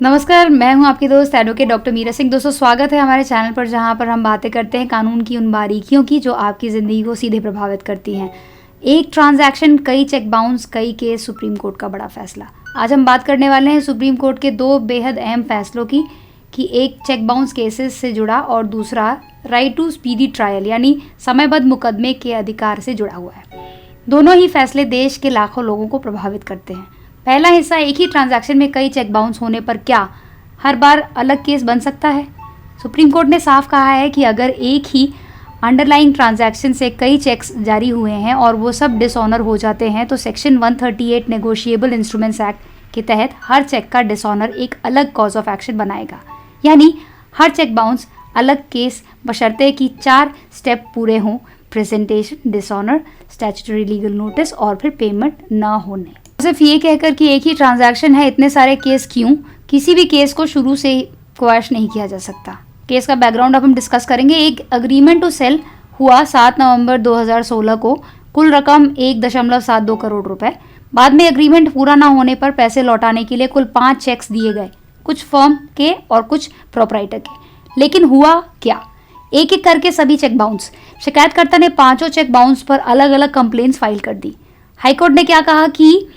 नमस्कार, मैं हूं आपकी दोस्त एडवोकेट डॉक्टर मीरा सिंह। दोस्तों, स्वागत है हमारे चैनल पर, जहां पर हम बातें करते हैं कानून की उन बारीकियों की जो आपकी ज़िंदगी को सीधे प्रभावित करती हैं। एक ट्रांजैक्शन, कई चेक बाउंस, कई केस, सुप्रीम कोर्ट का बड़ा फैसला। आज हम बात करने वाले हैं सुप्रीम कोर्ट के दो बेहद अहम फैसलों की, कि एक चेक बाउंस केसेस से जुड़ा और दूसरा राइट टू स्पीडी ट्रायल यानी समयबद्ध मुकदमे के अधिकार से जुड़ा हुआ है। दोनों ही फैसले देश के लाखों लोगों को प्रभावित करते हैं। पहला हिस्सा, एक ही ट्रांजैक्शन में कई चेक बाउंस होने पर क्या हर बार अलग केस बन सकता है? सुप्रीम कोर्ट ने साफ कहा है कि अगर एक ही अंडरलाइंग ट्रांजैक्शन से कई चेक्स जारी हुए हैं और वो सब डिसऑनर हो जाते हैं तो सेक्शन 138 नेगोशिएबल इंस्ट्रूमेंट्स एक्ट के तहत हर चेक का डिसऑनर एक अलग कॉज ऑफ एक्शन बनाएगा। यानी हर चेक बाउंस अलग केस, बशर्ते कि 4 स्टेप पूरे हों: presentation, dishonour, statutory legal notice और फिर पेमेंट न होने। सिर्फ ये कहकर कि एक ही ट्रांजैक्शन है, इतने सारे केस क्यों? किसी भी केस को शुरू से ही क्वैश नहीं किया जा सकता। केस का बैकग्राउंड अब हम डिस्कस करेंगे। एक एग्रीमेंट टू सेल हुआ 7 नवंबर 2016 को, कुल रकम 1.72 करोड़ रुपए। बाद में एग्रीमेंट पूरा ना होने पर पैसे लौटाने के लिए कुल 5 चेक्स दिए गए, कुछ फर्म के और कुछ प्रोपराइटर के। लेकिन हुआ क्या? एक एक करके सभी चेक बाउंस। शिकायतकर्ता ने 5 चेक बाउंस पर अलग अलग कंप्लेंट्स फाइल कर दी। हाईकोर्ट ने क्या कहा कि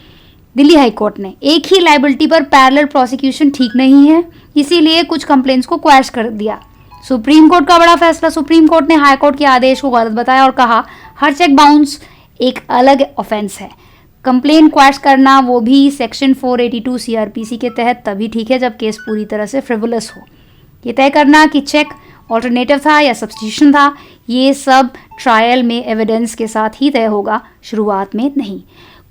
दिल्ली हाईकोर्ट ने एक ही लायबिलिटी पर पैरेलल प्रोसिक्यूशन ठीक नहीं है, इसीलिए कुछ कंप्लेंट्स को क्वैश कर दिया। सुप्रीम कोर्ट का बड़ा फैसला। सुप्रीम कोर्ट ने हाईकोर्ट के आदेश को गलत बताया और कहा हर चेक बाउंस एक अलग ऑफेंस है। कंप्लेंट क्वैश करना, वो भी सेक्शन 482 सीआरपीसी के तहत, तभी ठीक है जब केस पूरी तरह से फ्रिवलस हो। ये तय करना कि चेक ऑल्टरनेटिव था या सब्स्टिट्यूशन था, ये सब ट्रायल में एविडेंस के साथ ही तय होगा, शुरुआत में नहीं।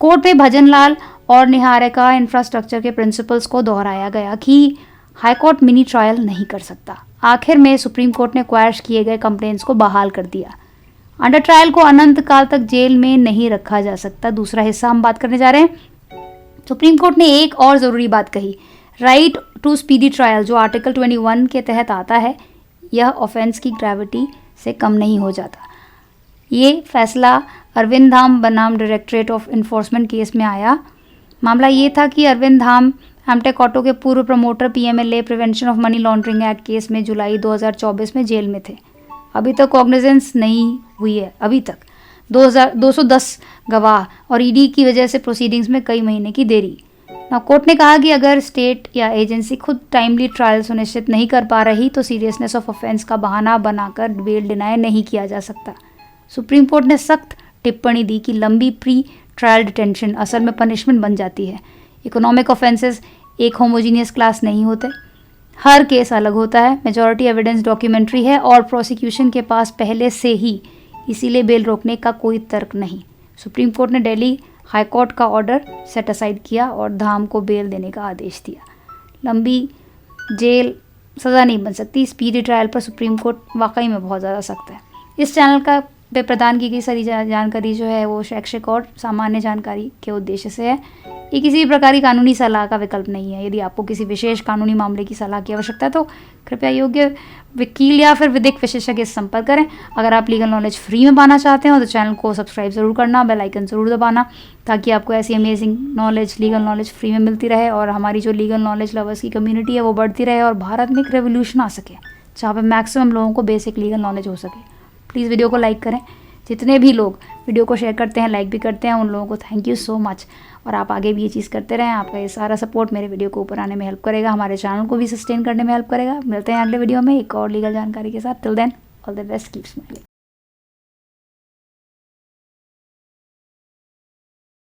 कोर्ट में भजनलाल और निहारिका इंफ्रास्ट्रक्चर के प्रिंसिपल्स को दोहराया गया कि हाईकोर्ट मिनी ट्रायल नहीं कर सकता। आखिर में सुप्रीम कोर्ट ने क्वैश किए गए कंप्लेंट्स को बहाल कर दिया। अंडर ट्रायल को अनंत काल तक जेल में नहीं रखा जा सकता। दूसरा हिस्सा हम बात करने जा रहे हैं। सुप्रीम कोर्ट ने एक और ज़रूरी बात कही, राइट टू स्पीडी ट्रायल, जो आर्टिकल 21 के तहत आता है, यह ऑफेंस की ग्रेविटी से कम नहीं हो जाता। ये फैसला अरविंद धाम बनाम डायरेक्टरेट ऑफ इन्फोर्समेंट केस में आया। मामला ये था कि अरविंद धाम एमटेक ऑटो के पूर्व promoter PMLA prevention of money laundering act case में जुलाई 2024 में जेल में थे। अभी तक कॉग्निजेंस नहीं हुई है। अभी तक 210 गवाह और ईडी की वजह से प्रोसीडिंग्स में कई महीने की देरी। कोर्ट ने कहा कि अगर स्टेट या एजेंसी खुद टाइमली ट्रायल सुनिश्चित नहीं कर पा रही तो सीरियसनेस ऑफ ऑफेंस का बहाना बनाकर बेल डिनाई नहीं किया जा सकता। सुप्रीम कोर्ट ने सख्त टिप्पणी दी कि लंबी प्री ट्रायल डिटेंशन असल में पनिशमेंट बन जाती है। इकोनॉमिक ऑफेंसेस एक होमोजीनियस क्लास नहीं होते, हर केस अलग होता है। मेजॉरिटी एविडेंस डॉक्यूमेंट्री है और प्रोसिक्यूशन के पास पहले से ही, इसीलिए बेल रोकने का कोई तर्क नहीं। सुप्रीम कोर्ट ने दिल्ली हाईकोर्ट का ऑर्डर सेट असाइड किया और धाम को बेल देने का आदेश दिया। लंबी जेल सज़ा नहीं बन सकती। स्पीडी ट्रायल पर सुप्रीम कोर्ट वाकई में बहुत ज़्यादा सख्त है। इस चैनल का पे प्रदान की गई सारी जानकारी जो है वो शैक्षिक और सामान्य जानकारी के उद्देश्य से है। ये किसी भी प्रकार की कानूनी सलाह का विकल्प नहीं है। यदि आपको किसी विशेष कानूनी मामले की सलाह की आवश्यकता है तो कृपया योग्य वकील या फिर विधिक विशेषज्ञ से संपर्क करें। अगर आप लीगल नॉलेज फ्री में पाना चाहते हो तो चैनल को सब्सक्राइब ज़रूर करना, बेल आइकन ज़रूर दबाना, ताकि आपको ऐसी amazing knowledge, legal knowledge free में मिलती रहे और हमारी जो लीगल नॉलेज लवर्स की कम्युनिटी है वो बढ़ती रहे और भारत में एक रेवोल्यूशन आ सके जहाँ पर मैक्सिमम लोगों को बेसिक लीगल नॉलेज हो सके। प्लीज़ वीडियो को लाइक करें। जितने भी लोग वीडियो को शेयर करते हैं, लाइक भी करते हैं, उन लोगों को थैंक यू सो मच। और आप आगे भी ये चीज़ करते रहें। आपका ये सारा सपोर्ट मेरे वीडियो को ऊपर आने में हेल्प करेगा, हमारे चैनल को भी सस्टेन करने में हेल्प करेगा। मिलते हैं अगले वीडियो में एक और लीगल जानकारी के साथ। Till then, all the best, keep smiling.